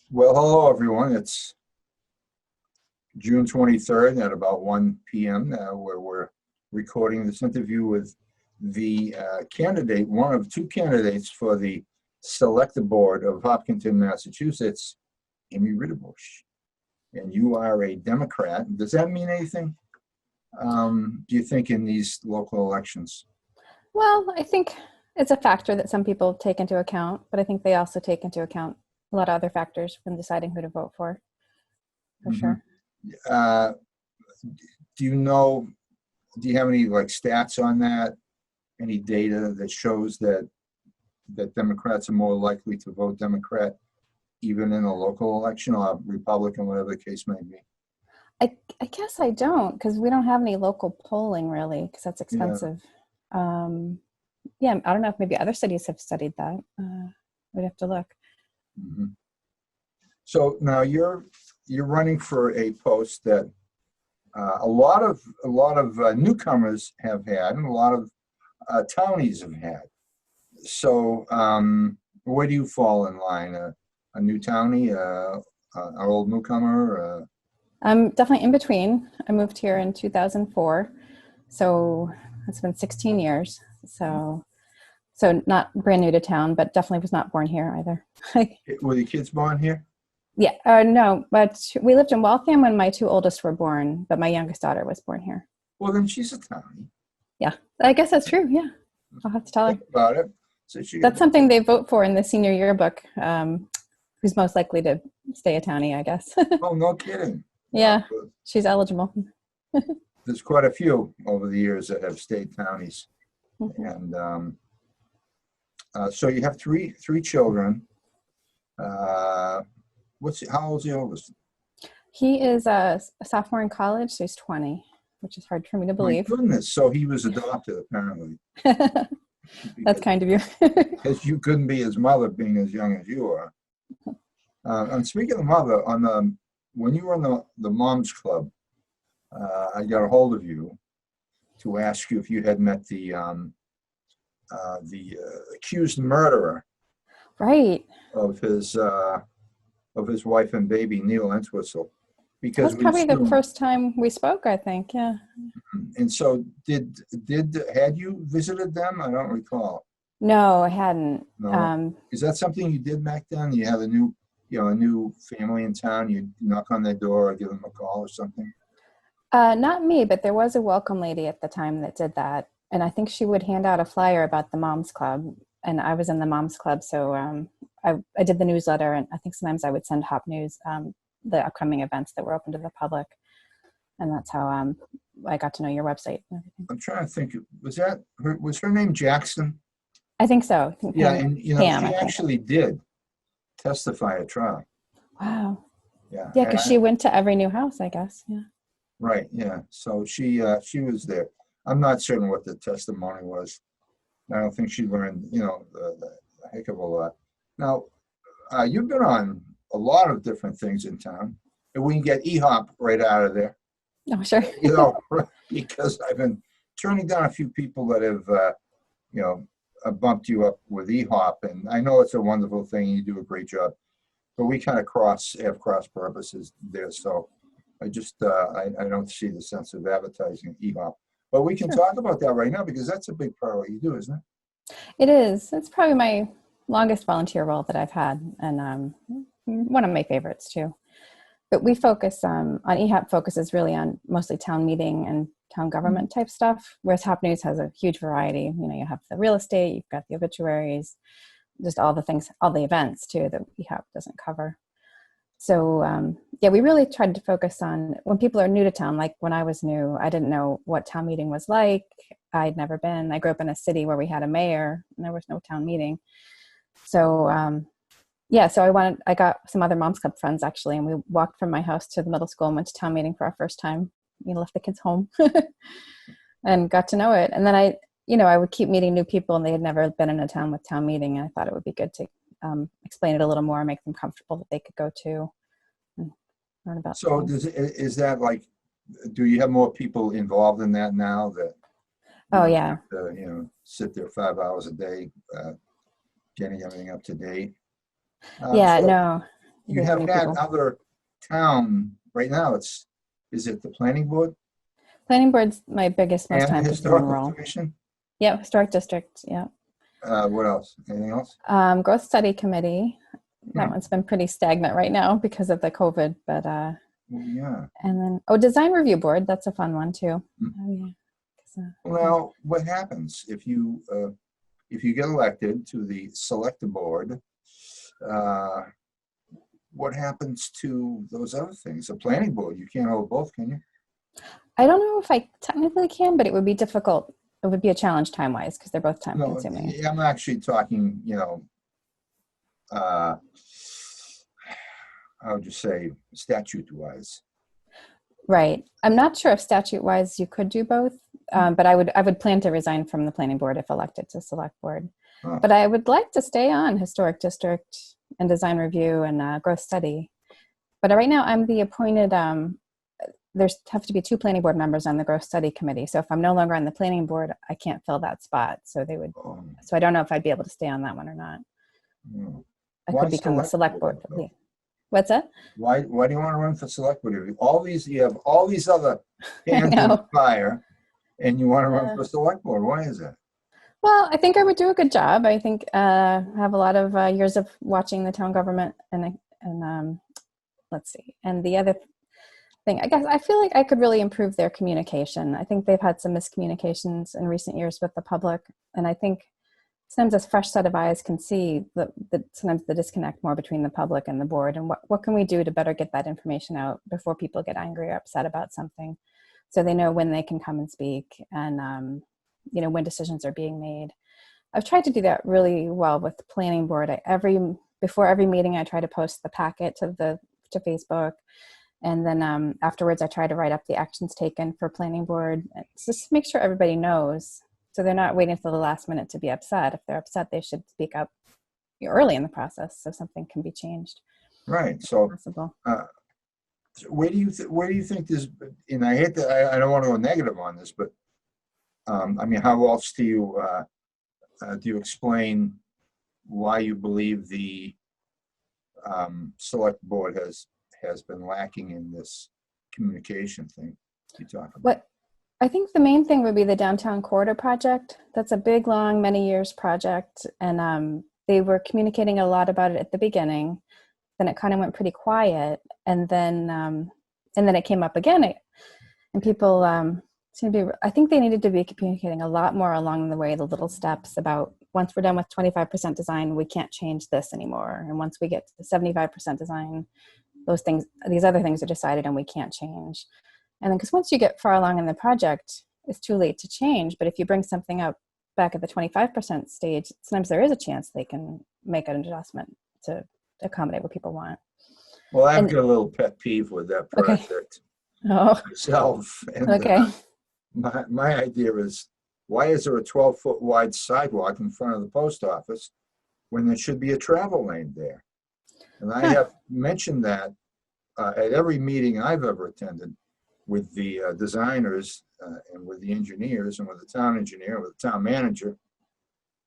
Well, hello everyone. It's June 23rd at about 1 p.m. Where we're recording this interview with the candidate, one of two candidates for the select board of Hopkinton, Massachusetts, Amy Ritterbusch. And you are a Democrat. Does that mean anything, do you think, in these local elections? Well, I think it's a factor that some people take into account, but I think they also take into account a lot of other factors when deciding who to vote for Mhm. sure. Uh, do you know, do you have any like stats on that? Any data that shows that Democrats are more likely to vote Democrat even in a local election, or Republican, whatever the case may be? I guess I don't, because we don't have any local polling really, because that's Yeah. expensive. Um, yeah, I don't know if maybe other cities have studied that. We'd have to look. Mhm. So now you're running for a post that a lot of newcomers have had, and a lot of townies have had. So where do you fall in line? A new townie, an old newcomer? I'm definitely in between. I moved here in 2004, so it's been 16 years. So not brand new to town, but definitely was not born here either. Were the kids born here? Yeah, no, but we lived in Waltham when my two oldest were born, but my youngest daughter was born here. Well, then she's a townie. Yeah, I guess that's true. Yeah, I'll have to tell her. Think about it. So she That's something they vote for in the senior yearbook. Who's most likely to stay a townie, I guess. Oh, no kidding. Wow. Yeah, she's eligible. There's quite a few over the years that have stayed townies. Mhm. And so you have three children. Uh, how old's the oldest? He is a sophomore in college, so he's 20, which is hard for me to My believe. goodness. So he was adopted, apparently, That's because, kind of you. because you couldn't be his mother being as young as you are. And speaking of mother, when you were in the Moms Club, I got a hold of you to ask you if you had met the accused murderer Right. of his wife and baby, Neil Entwistle, That because was we probably the assume. first time we spoke, I think. Yeah. And so, had you visited them? I don't recall. No, I hadn't. No. Is that something you did back then? You have a new family in town. You knock on their door or give them a call or something. Not me, but there was a welcome lady at the time that did that. And I think she would hand out a flyer about the Moms Club. And I was in the Moms Club. So I did the newsletter. And I think sometimes I would send HopNews the upcoming events that were open to the public. And that's how I got to know your website and everything. I'm trying to think. Was her name Jackson? I think so. I think Yeah, and Pam, she I think. actually did testify at trial. Wow. Yeah, Yeah, because she went to every new house, I guess. Yeah. right. Yeah, so she was there. I'm not certain what the testimony was. I don't think she learned, a heck of a lot. Now, you've been on a lot of different things in town, and we can get EHOP right out of there. Oh, sure. Because I've been turning down a few people that have, bumped you up with EHOP, and I know it's a wonderful thing. You do a great job, but we kind of have cross purposes there. So I just, I don't see the sense of advertising EHOP. But we can Sure. talk about that right now because that's a big part of what you do, isn't it? It is. It's probably my longest volunteer role that I've had, and one of my favorites too. But we focus on EHAP focuses really on mostly town meeting and town government type stuff, whereas Hop News has a huge variety. You have the real estate, you've got the obituaries, just all the things, all the events too that EHAP doesn't cover. So yeah, we really tried to focus on when people are new to town. Like when I was new, I didn't know what town meeting was like. I'd never been. I grew up in a city where we had a mayor and there was no town meeting. So yeah, so I got some other Moms Club friends actually, and we walked from my house to the middle school and went to town meeting for our first time. Left the kids home and got to know it. And then I would keep meeting new people, and they had never been in a town with town meeting. And I thought it would be good to explain it a little more, make them comfortable that they could go to and learn about. So is that like, do you have more people involved in that now that you Oh don't yeah, have to, sit there 5 hours a day, getting everything up to date? yeah, So no, You have had other town, right now is it the planning board Planning board's my biggest, most and the time-consuming historical role. commission? Yeah, historic district. Yeah. What else? Anything else? Growth study committee. That Hmm. one's been pretty stagnant right now because of the COVID, but Well, yeah. and then design review board. That's a fun one too. Hmm. Oh yeah. Well, what happens if you get elected to the select board? Uh, what happens to those other things? The planning board, you can't hold both, can you? I don't know if I technically can, but it would be difficult. It would be a challenge time-wise because they're both No, time-consuming. I'm actually talking, how would you say, statute-wise? Right. I'm not sure if statute-wise you could do both, but I would plan to resign from the planning board if elected to select board. Oh. But I would like to stay on historic district and design review and growth study. But right now I'm the appointed. There's have to be 2 planning board members on the growth study committee. So if I'm no longer on the planning board, I can't fill that spot. So they would. So I don't know if I'd be able to stay on that one or not. I Why could become the select board. though? What's that? Why do you want to run for select board? You have all these other hands in know. the fire, and you want to run for select board. Why is that? Well, I think I would do a good job. I think I have a lot of years of watching the town government, and let's see. And the other thing, I guess, I feel like I could really improve their communication. I think they've had some miscommunications in recent years with the public, and I think sometimes a fresh set of eyes can see sometimes the disconnect more between the public and the board. And what can we do to better get that information out before people get angry or upset about something, so they know when they can come and speak and when decisions are being made. I've tried to do that really well with the planning board. Before every meeting, I try to post the packet to Facebook. And then afterwards, I try to write up the actions taken for planning board. Just to make sure everybody knows, so they're not waiting until the last minute to be upset. If they're upset, they should speak up early in the process so something can be changed. Right. So, possible. Where do you think this? And I hate that I don't want to go negative on this, but how else do you explain why you believe the select board has been lacking in this communication thing you talk about? I think the main thing would be the downtown corridor project. That's a big, long, many years project, and they were communicating a lot about it at the beginning. Then it kind of went pretty quiet, and then it came up again, and people seem to be. I think they needed to be communicating a lot more along the way, the little steps about once we're done with 25% design, we can't change this anymore, and once we get to 75% design, these other things are decided and we can't change. And then, because once you get far along in the project, it's too late to change. But if you bring something up back at the 25% stage, sometimes there is a chance they can make an adjustment to accommodate what people want. Well, I've got a little pet peeve with that project myself. And, okay. My idea is, why is there a 12-foot wide sidewalk in front of the post office when there should be a travel lane there? And I have mentioned that at every meeting I've ever attended with the designers and with the engineers and with the town engineer, with the town manager.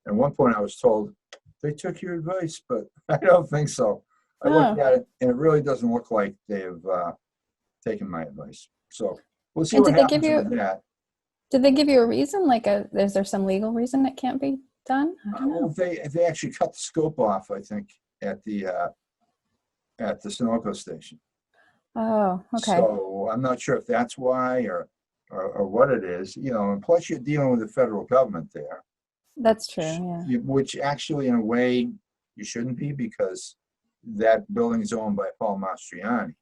At one point I was told, they took your advice, but I don't think so. I looked at it and it really doesn't look like they've taken my advice. So we'll see what happens with that. Did they give you a reason? Is there some legal reason it can't be done? I don't know. They actually cut the scope off, I think, at the Sunoco station. Oh, okay. So I'm not sure if that's why or what it is, and plus you're dealing with the federal government there. That's true, yeah. Which actually, in a way, you shouldn't be, because that building is owned by Paul Mastriani.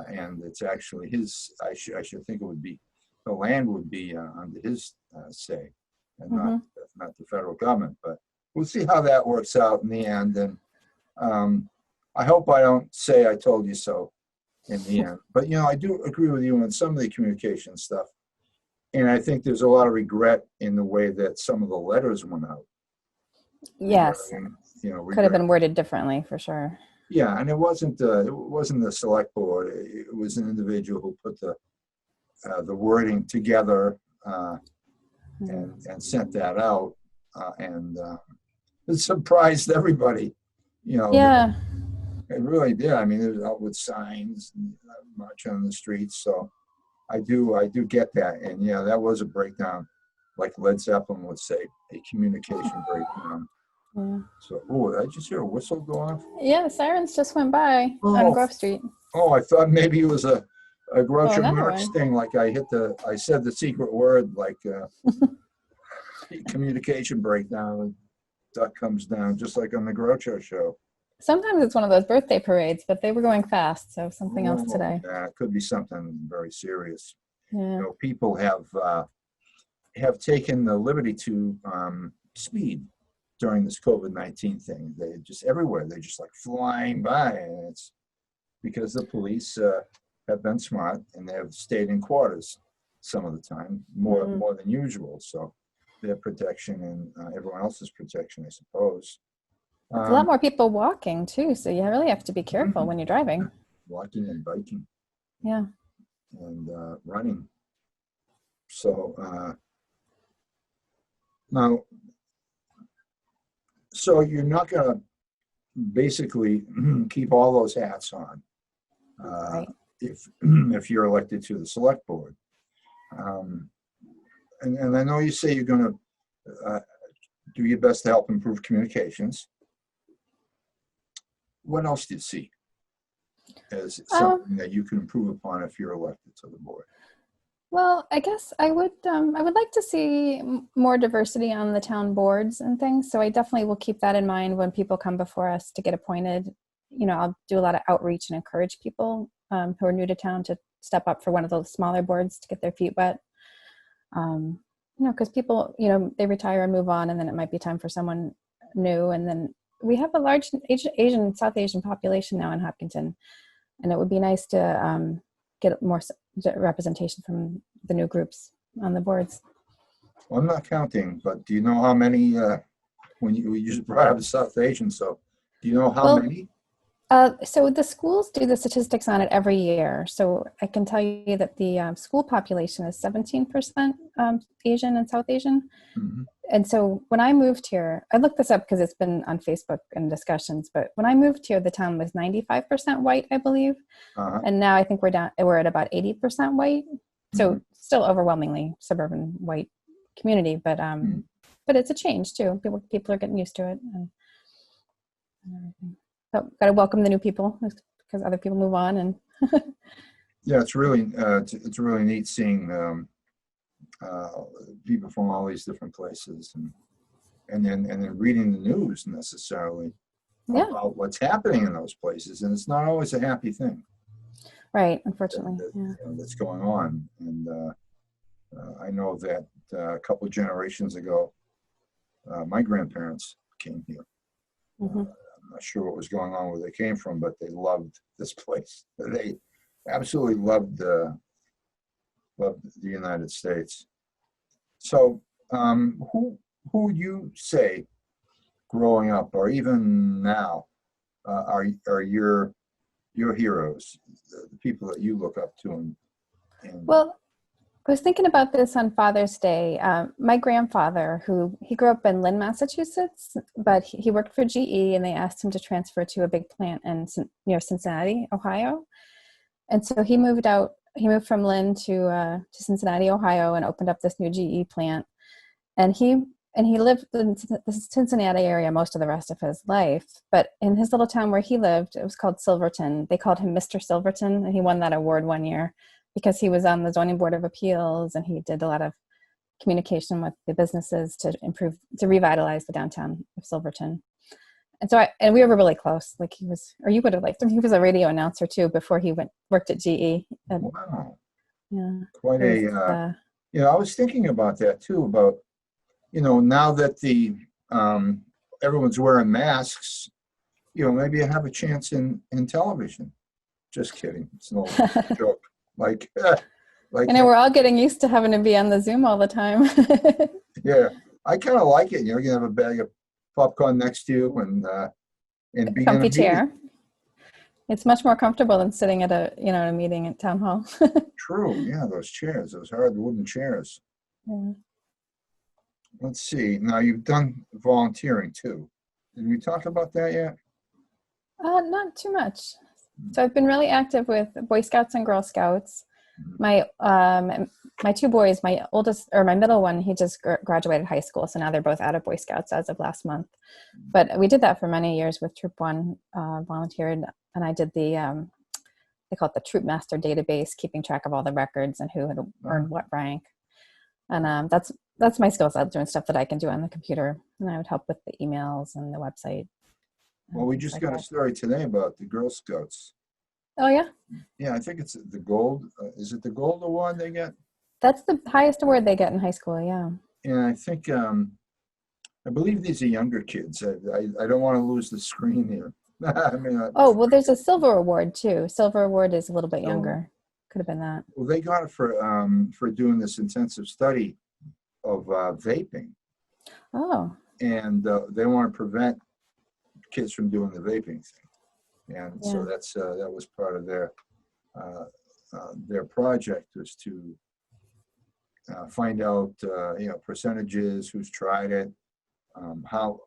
And it's actually his, I should think it would be, the land would be under his say, and not the federal government. But we'll see how that works out in the end. And I hope I don't say I told you so in the end. But, I do agree with you on some of the communication stuff. And I think there's a lot of regret in the way that some of the letters went out. Yes. Could have been worded differently, for sure. Yeah, and it wasn't the select board. It was an individual who put the wording together and sent that out, and it surprised everybody. Yeah. It really did. I mean, it was out with signs and marching on the streets. So I do get that. And yeah, that was a breakdown, like Led Zeppelin would say, a communication breakdown. Yeah. So, oh, I just hear a whistle go off. Yeah, sirens just went by on Oh, Grove Street. oh, I thought maybe it was a Oh, Groucho another Marx one. thing. Like I said the secret word, like communication breakdown. And duck comes down, just like on the Groucho show. Sometimes it's one of those birthday parades, but they were going fast, so something else Oh, today. yeah, it could be something very serious. Yeah. You know, people have taken the liberty to speed during this COVID-19 thing. They just everywhere. They're just like flying by, and it's because the police have been smart and they have stayed in quarters some of the time, more than usual. So their protection and everyone else's protection, I suppose. It's a lot more people walking too, so you really have to be careful when you're driving. Walking and biking. Yeah. And running. So now, so you're not going to basically keep all those hats on Right. if you're elected to the select board. And I know you say you're going to do your best to help improve communications. What else do you see as something that you can improve upon if you're elected to the board? Well, I guess I would like to see more diversity on the town boards and things. So I definitely will keep that in mind when people come before us to get appointed. You know, I'll do a lot of outreach and encourage people who are new to town to step up for one of those smaller boards to get their feet wet. You know, because people, you know, they retire and move on, and then it might be time for someone new. And then we have a large South Asian population now in Hopkinton, and it would be nice to get more representation from the new groups on the boards. Well, I'm not counting, but do you know how many, when you just brought up the South Asian, so do you know how many? So the schools do the statistics on it every year. So I can tell you that the school population is 17% Asian and South Asian. Mm-hmm. And so when I moved here, I looked this up because it's been on Facebook and discussions, but when I moved here, the town was 95% white, I believe. Uh-huh. And now I think we're at about 80% white. So still overwhelmingly suburban white community, but it's a change too. People are getting used to it. And so got to welcome the new people because other people move on. And yeah, it's really neat seeing people from all these different places and then reading the news necessarily about what's happening in those places, and it's not always a happy thing. Right, unfortunately, that's going on. And I know that a couple of generations ago, my grandparents came here. I'm not sure what was going on where they came from, but they loved this place. They absolutely loved the United States. So, who would you say, growing up or even now, are your heroes, the people that you look up to? And well, I was thinking about this on Father's Day. My grandfather, he grew up in Lynn, Massachusetts, but he worked for GE, and they asked him to transfer to a big plant near Cincinnati, Ohio. And so he moved from Lynn to Cincinnati, Ohio, and opened up this new GE plant. And he lived in the Cincinnati area most of the rest of his life. But in his little town where he lived, it was called Silverton. They called him Mr. Silverton, and he won that award one year because he was on the Zoning Board of Appeals, and he did a lot of communication with the businesses to revitalize the downtown of Silverton. And so we were really close. Like he was a radio announcer too before he worked at GE. And, wow. Yeah. Quite I was thinking about that too, about, now that everyone's wearing masks, maybe you have a chance in television. Just kidding. It's no joke. Like, we're all getting used to having to be on the Zoom all the time. Yeah, I kind of like it. You can have a bag of popcorn next to you and be comfy in a chair. It's much more comfortable than sitting at a meeting at town hall. True. Yeah, those chairs, those hard wooden chairs. Yeah. Let's see. Now you've done volunteering too. Did we talk about that yet? Not too much. So I've been really active with Boy Scouts and Girl Scouts. My two boys, my oldest or my middle one, he just graduated high school, so now they're both out of Boy Scouts as of last month. But we did that for many years with Troop One, volunteered, and I did the they call it the Troop Master database, keeping track of all the records and who had earned what rank. And that's my skill set, doing stuff that I can do on the computer, and I would help with the emails and the website. Well, we just got a story today about the Girl Scouts. Oh yeah, Yeah, I think it's the gold. Is it the gold award they get? that's the highest award they get in high school. Yeah. And I think I believe these are younger kids. I don't want to lose the screen here. I mean, Oh well, there's a silver award too. Silver award is a little bit Silver. younger. Could have been that. well, they got it for doing this intensive study of vaping, Oh. and they want to prevent kids from doing the vaping thing. And so Yeah. that's that was part of their project, was to find out percentages, who's tried it, how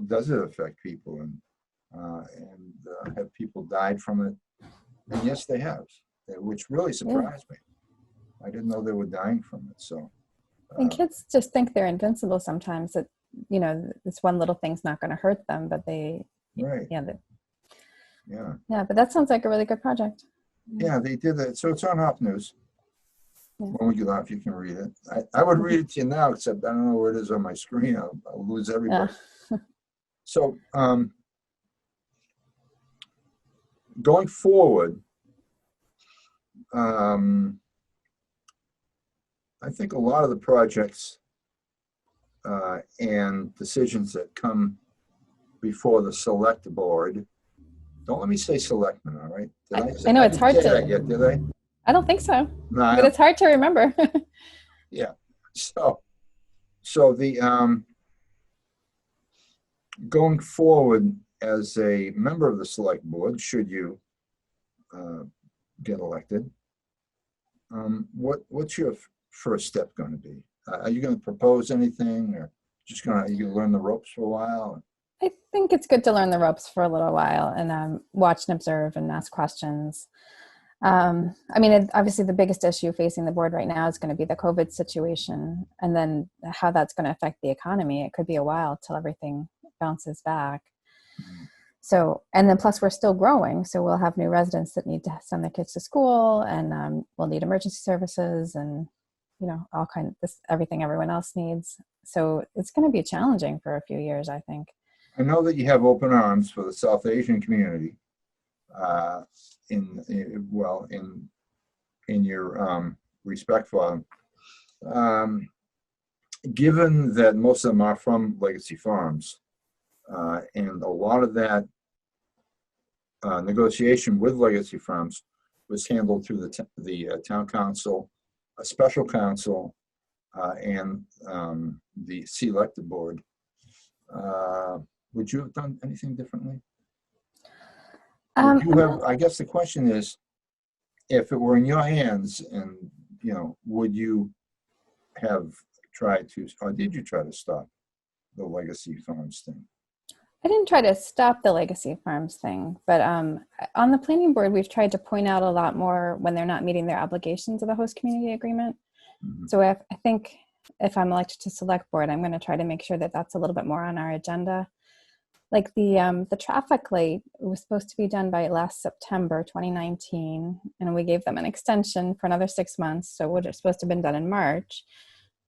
does it affect people, and have people died from it? And yes, they have, which really surprised me. I didn't know they were dying from it. So, And kids just think they're invincible sometimes. That this one little thing's not going to hurt them, but they, right, yeah, yeah. But that sounds like a really good project. Yeah, they did that. So it's on HopNews. Yeah. When we get off, you can read it. I would read it to you now, except I don't know where it is on my screen. I'll lose everybody. So going forward, I think a lot of the projects and decisions that come before the select board. Don't let me say selectmen, all right? I know it's hard say to. that yet, did I? I don't think so, No, I but it's hard to remember. yeah. So the going forward as a member of the select board, should you get elected, what's your first step going to be? Are you going to propose anything, or are you going to learn the ropes for a while? I think it's good to learn the ropes for a little while and watch and observe and ask questions. Obviously the biggest issue facing the board right now is going to be the COVID situation, and then how that's going to affect the economy. It could be a while till everything bounces back. So, and then plus we're still growing. So we'll have new residents that need to send their kids to school, and we'll need emergency services and, all kinds of everything everyone else needs. So it's going to be challenging for a few years, I think. I know that you have open arms for the South Asian community in your respect for them. Given that most of them are from legacy farms, and a lot of that negotiation with legacy farms was handled through the town council, a special council, and the selected board. Would you have done anything differently? I guess the question is, if it were in your hands, and would you have tried to, or did you try to stop the legacy farms thing? I didn't try to stop the legacy farms thing, but on the planning board, we've tried to point out a lot more when they're not meeting their obligations of the host community agreement. Mm-hmm. So I think if I'm elected to select board, I'm going to try to make sure that that's a little bit more on our agenda. Like the traffic light was supposed to be done by last September 2019, and we gave them an extension for another 6 months. So it was supposed to have been done in March,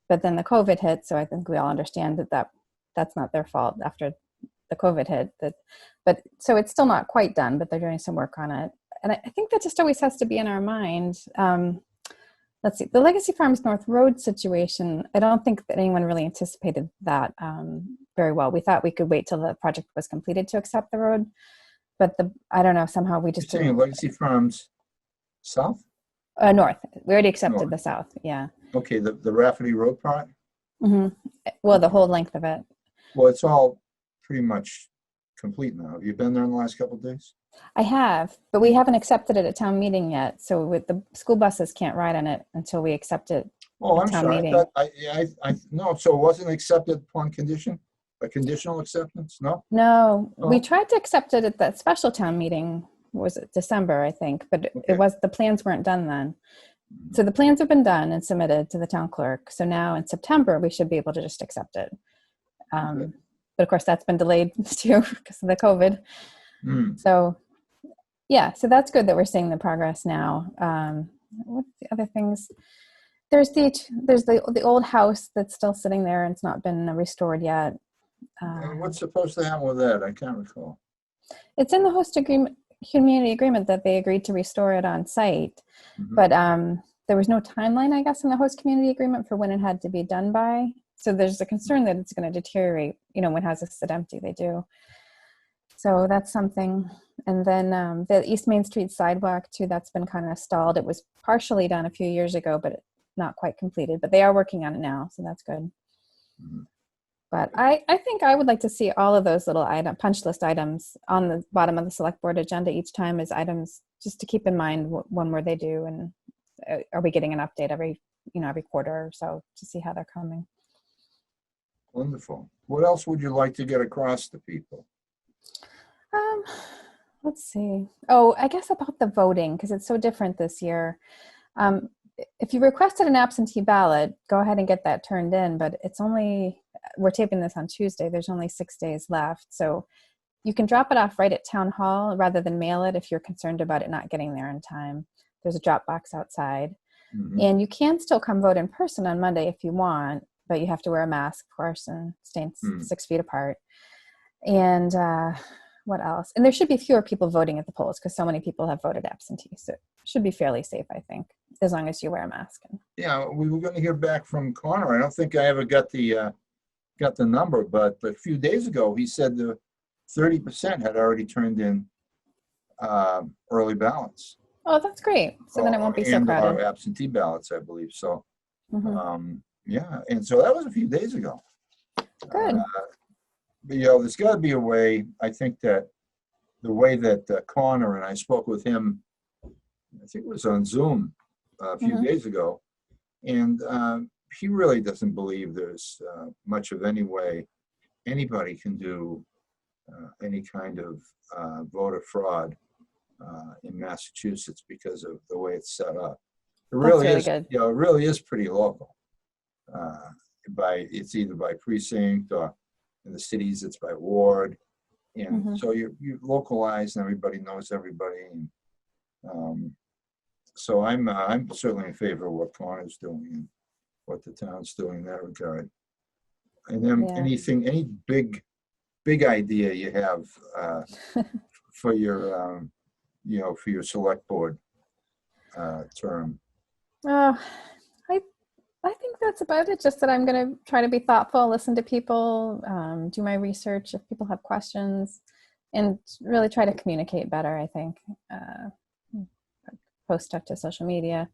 but then the COVID hit. So I think we all understand that's not their fault after the COVID hit. But so it's still not quite done, but they're doing some work on it. And I think that just always has to be in our mind. Let's see, the Legacy Farms North Road situation, I don't think that anyone really anticipated that very well. We thought we could wait till the project was completed to accept the road, but I don't know, somehow we just You're saying Legacy Farms south? North. We already accepted North. The south, yeah. Okay, the Rafferty Road part? Mm-hmm. Well, the whole length of it. Well, it's all pretty much complete now. Have you been there in the last couple of days? I have, but we haven't accepted it at town meeting yet. So with the school buses can't ride on it until we accept it. Oh, at I'm town sorry. meeting. No, so it wasn't accepted upon condition? a conditional acceptance? No? No, we Oh. tried to accept it at that special town meeting, was it December, I think, but Okay. it was, the plans weren't done then. So the plans have been done and submitted to the town clerk. So now in September, we should be able to just accept it. Okay. But of course, that's been delayed too because of the COVID. Hmm. So yeah, so that's good that we're seeing the progress now. What's the other things? There's the old house that's still sitting there and it's not been restored yet. What's supposed to happen with that? I can't recall. It's in the host agreement, community agreement, that they agreed to restore it on site, Mhm. but there was no timeline, I guess, in the host community agreement for when it had to be done by. So there's a concern that it's going to deteriorate, when houses sit empty, they do. So that's something. And then the East Main Street sidewalk too, that's been kind of stalled. It was partially done a few years ago, but not quite completed, but they are working on it now. So that's good. Mhm. But I think I would like to see all of those little punch list items on the bottom of the select board agenda each time as items, just to keep in mind when were they due, and are we getting an update every quarter or so to see how they're coming. Wonderful. What else would you like to get across to people? Let's see. Oh, I guess about the voting, because it's so different this year. If you requested an absentee ballot, go ahead and get that turned in, but we're taping this on Tuesday. There's only 6 days left. So you can drop it off right at town hall rather than mail it if you're concerned about it not getting there in time. There's a drop box outside. Mhm. And you can still come vote in person on Monday if you want, but you have to wear a mask, of course, and stay 6 feet apart. And what else? And there should be fewer people voting at the polls because so many people have voted absentee. So it should be fairly safe, I think, as long as you wear a mask. Yeah, we were going to hear back from Connor. I don't think I ever got the number, but a few days ago he said the 30% had already turned in early ballots. Oh, that's great. So then it won't be so and crowded. our absentee ballots, I believe. So, Mhm. yeah, and so that was a few days ago. Good. But there's got to be a way. I think that the way that Connor and I spoke with him, I think it was on Zoom a few days ago, and he really doesn't believe there's much of any way anybody can do any kind of voter fraud in Massachusetts because of the way it's set up. It really That's really is, good. it really is pretty local. It's either by precinct or in the cities it's by ward, and so you localize and everybody knows everybody. And so I'm certainly in favor of what Connor's doing and what the town's doing in that regard. And then any big idea you have for your for your select board term? I think that's about it. Just that I'm going to try to be thoughtful, listen to people, do my research if people have questions, and really try to communicate better, I think. Post stuff to social media.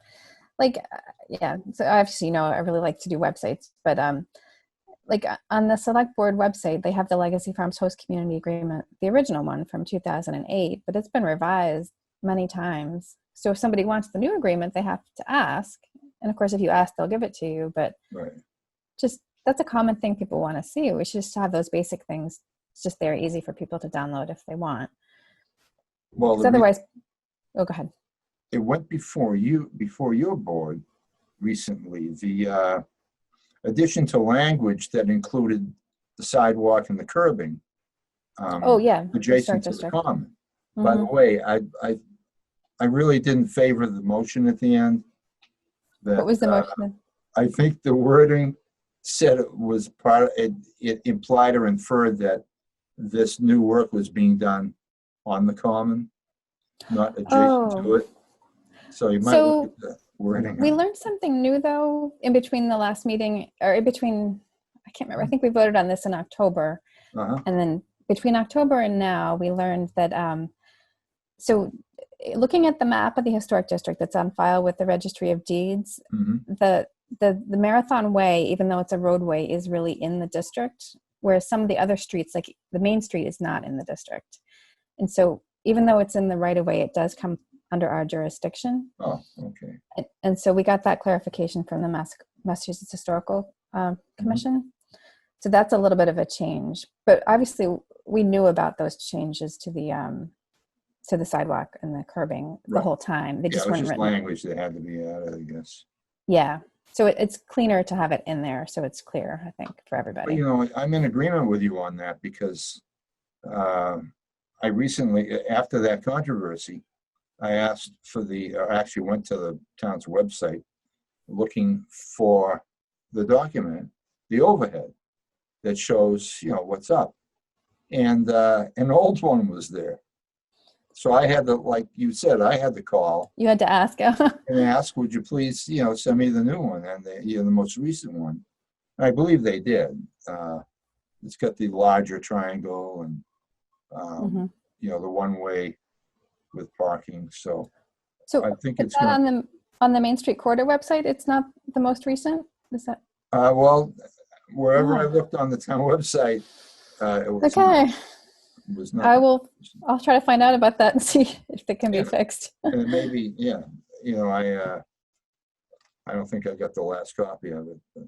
So obviously, I really like to do websites, but on the select board website, they have the Legacy Farms Host Community Agreement, the original one from 2008, but it's been revised many times. So if somebody wants the new agreement, they have to ask. And of course, if you ask, they'll give it to you. But just that's a common thing people want to see. We should just have those basic things. It's just they're easy for people to download if they want. Well, otherwise, go ahead. It went before your board recently. The addition to language that included the sidewalk and the curbing. Adjacent to the common. By the way, I really didn't favor the motion at the end. What was the motion? I think the wording said it was part of it. It implied or inferred that this new work was being done on the common, not adjacent to it. So you might look at the wording. We learned something new though in between the last meeting, or in between. I can't remember. I think we voted on this in October, and then between October and now, we learned that. So, looking at the map of the historic district that's on file with the Registry of Deeds, the Marathon Way, even though it's a roadway, is really in the district, whereas some of the other streets, like the main street, is not in the district. And so, even though it's in the right of way, it does come under our jurisdiction. Oh, okay. And so we got that clarification from the Massachusetts Historical Commission. So that's a little bit of a change. But obviously, we knew about those changes to the sidewalk and the curbing the Right. whole time. They Yeah, just it was weren't just written. language that had to be added, I guess. Yeah. So it's cleaner to have it in there, so it's clear, I think, for But, everybody. I'm in agreement with you on that because uh, I recently, after that controversy, I asked for actually went to the town's website looking for the document, the overhead that shows, what's up. And an old one was there. So I had to, like you said, I had to call You had to ask. and ask, would you please, send me the new one and the most recent one. And I believe they did. It's got the larger triangle and, Mhm. the one way with parking. So So I think is it's that going on the Main Street Corridor website? It's not the most recent? Is that? well, wherever I Oh, looked on the town website, it okay. was not. I'll try to find out about that and see if it can be Yeah, fixed. and it may be, yeah, I don't think I got the last copy of it, but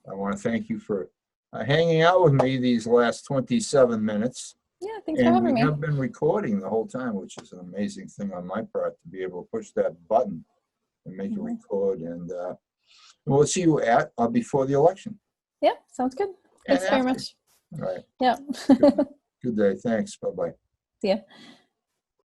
I want to thank you for hanging out with me these last 27 minutes. Yeah, thanks for And having we me. have been recording the whole time, which is an amazing thing on my part to be able to push that button and make it Mhm. record. And we'll see you before the election Yeah, sounds good. and Thanks very after. much. All right. Yeah. Good, good day. Thanks. Bye-bye. See ya.